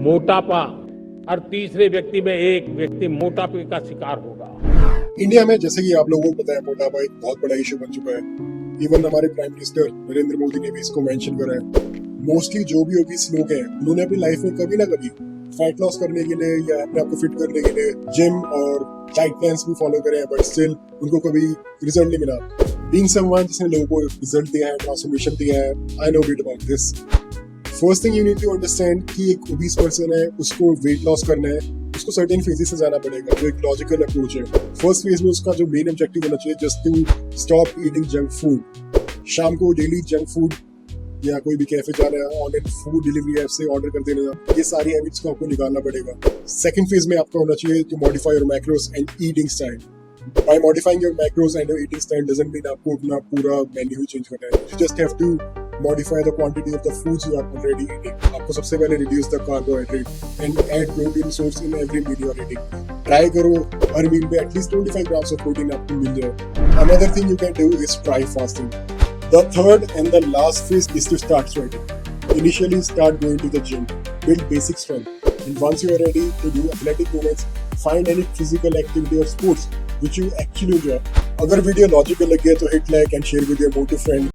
मोटापा और तीसरे व्यक्ति में एक व्यक्ति मोटापे का शिकार होगा। इंडिया में जैसे कि आप लोगों को पता है मोटापा एक बहुत बड़ा इशू बन चुका है। इवन हमारे प्राइम मिनिस्टर नरेंद्र मोदी ने भी इसको मेंशन करा है। मोस्टली जो भी ओबीस लोग हैं उन्होंने अपनी लाइफ में कभी ना कभी फैट लॉस करने के लिए या अपने आप को फिट करने के लिए जिम और डाइट प्लान्स भी फॉलो करे हैं, बट स्टिल उनको कभी रिजल्ट नहीं मिला। बीइंग समवन जिसने लोगों को रिजल्ट दिया है, ट्रांसफॉर्मेशन दिया है, I know bit about this. First thing you need to understand कि एक ओबीस पर्सन है, उसको वेट लॉस करना है, उसको सर्टेन फेजेस से जाना पड़ेगा। जो एक लॉजिकल अप्रोच है। फर्स्ट फेज में उसका जो मेन ऑब्जेक्टिव होना चाहिए just to stop eating junk food. शाम को डेली जंक फूड या कोई भी कैफे जाना है, ऑनलाइन फूड डिलीवरी ऐप से ऑर्डर कर देना, ये सारी हैबिट्स को आपको निकालना पड़ेगा। सेकंड फेज में आपका होना चाहिए to modify your macros and eating style. By modifying your macros and your eating style doesn't mean आपको अपना पूरा मेन्यू चेंज करना है। You just have to modify the quantity of the foods you are already eating. आपको सबसे पहले reduce the carbohydrate and add protein source in every meal you are eating. Try करो हर मील में at least 25 grams of protein आपको मिल जाए। Another thing you can do is try fasting. The third and the last phase is to start sweating. Initially start going to the gym, build basic strength, and once you are ready to do athletic movements, find any physical activity or sports which you actually enjoy. अगर video logical लगे तो hit like and share with your motive friend.